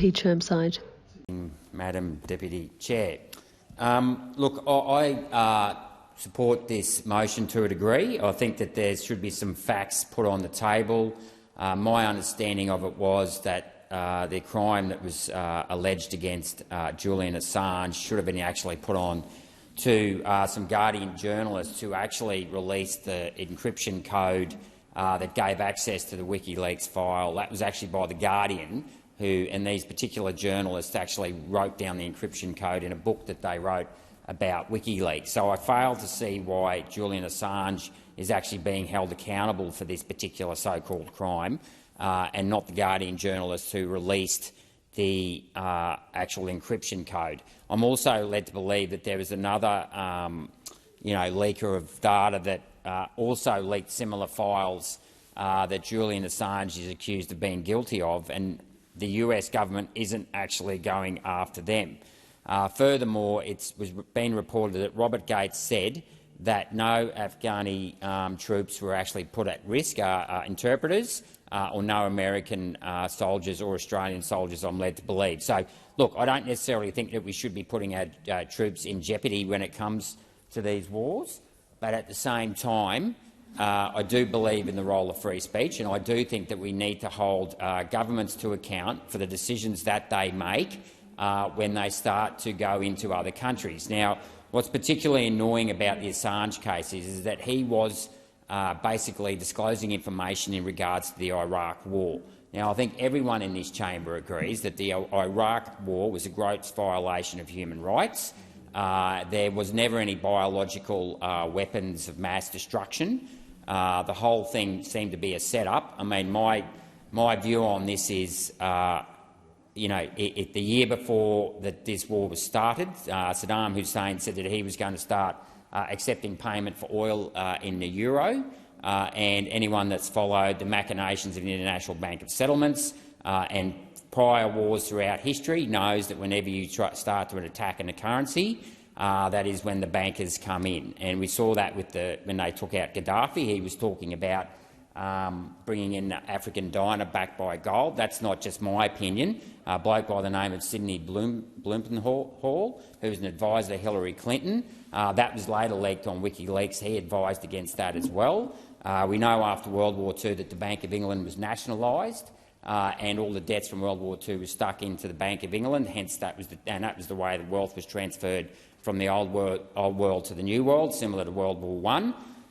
MP Chermside. Madam Deputy Chair. Look, I support this motion to a degree. I think that there should be some facts put on the table. My understanding of it was that the crime that was alleged against Julian Assange should have been actually put on to some Guardian journalists who actually released the encryption code that gave access to the WikiLeaks file. That was actually by the Guardian, and these particular journalists actually wrote down the encryption code in a book that they wrote about WikiLeaks. So I fail to see why Julian Assange is actually being held accountable for this particular so-called crime, and not the Guardian journalists who released the actual encryption code. I'm also led to believe that there is another leaker of data that also leaked similar files that Julian Assange is accused of being guilty of, and the US government isn't actually going after them. Furthermore, it's been reported that Robert Gates said that no Afghani troops were actually put at risk, interpreters, or no American soldiers or Australian soldiers, I'm led to believe. So, look, I don't necessarily think that we should be putting our troops in jeopardy when it comes to these wars, but at the same time, I do believe in the role of free speech, and I do think that we need to hold governments to account for the decisions that they make when they start to go into other countries. Now, what's particularly annoying about the Assange case is that he was basically disclosing information in regards to the Iraq war. Now, I think everyone in this chamber agrees that the Iraq war was a gross violation of human rights. There was never any biological weapons of mass destruction. The whole thing seemed to be a setup. I mean, my view on this is, the year before this war was started, Saddam Hussein said that he was going to start accepting payment for oil in the euro, and anyone that's followed the machinations of the International Bank of Settlements and prior wars throughout history knows that whenever you start to attack a currency, that is when the bankers come in. And we saw that with when they took out Gaddafi. He was talking about bringing in the African dinar backed by gold. That's not just my opinion. A bloke by the name of Sidney Blumenthal, who was an advisor to Hillary Clinton, that was later leaked on WikiLeaks. He advised against that as well. We know after World War II that the Bank of England was nationalised, and all the debts from World War II were stuck into the Bank of England. Hence, that was the way the wealth was transferred from the old world to the new world, similar to World War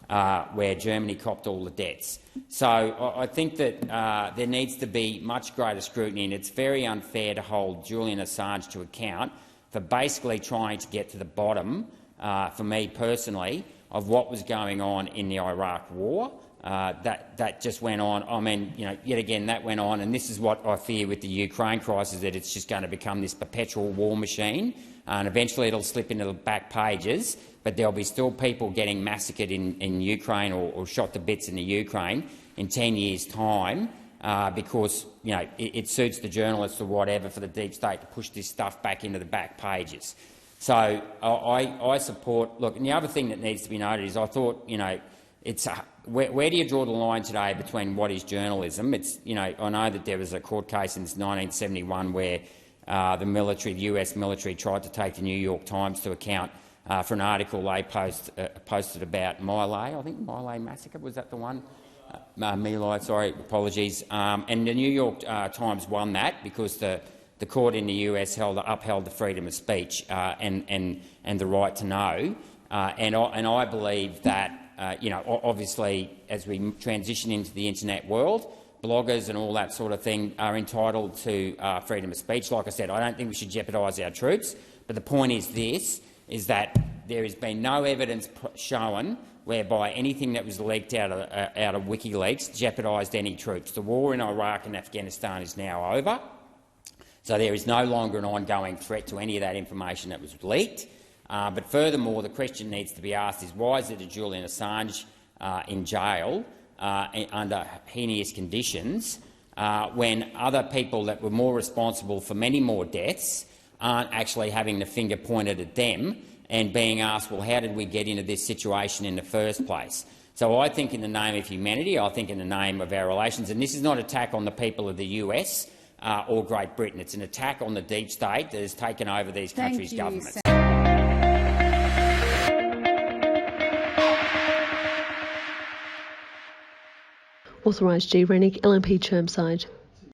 I, where Germany copped all the debts. So I think that there needs to be much greater scrutiny, and it's very unfair to hold Julian Assange to account for basically trying to get to the bottom, for me personally, of what was going on in the Iraq war. That just went on. I mean, yet again, that went on, and this is what I fear with the Ukraine crisis, that it's just going to become this perpetual war machine, and eventually it'll slip into the back pages, but there'll be still people getting massacred in Ukraine or shot to bits in the Ukraine in 10 years' time, because it suits the journalists or whatever for the deep state to push this stuff back into the back pages. So I support. Look, and the other thing that needs to be noted is I thought it's where do you draw the line today between what is journalism? I know that there was a court case in 1971 where the US military tried to take the New York Times to account for an article they posted about My Lai. I think My Lai massacre, was that the one? My Lai, sorry, apologies. And the New York Times won that because the court in the US upheld the freedom of speech and the right to know. And I believe that obviously as we transition into the internet world, bloggers and all that sort of thing are entitled to freedom of speech. Like I said, I don't think we should jeopardise our troops, but the point is that there has been no evidence shown whereby anything that was leaked out of WikiLeaks jeopardised any troops. The war in Iraq and Afghanistan is now over, so there is no longer an ongoing threat to any of that information that was leaked. But furthermore, the question needs to be asked is why is it that Julian Assange in jail under heinous conditions when other people that were more responsible for many more deaths aren't actually having the finger pointed at them and being asked, well, how did we get into this situation in the first place? So I think in the name of humanity, I think in the name of our relations, and this is not an attack on the people of the US, or Great Britain. It's an attack on the deep state that has taken over these countries' governments. Authorised G. Rennick, LNP Chermside.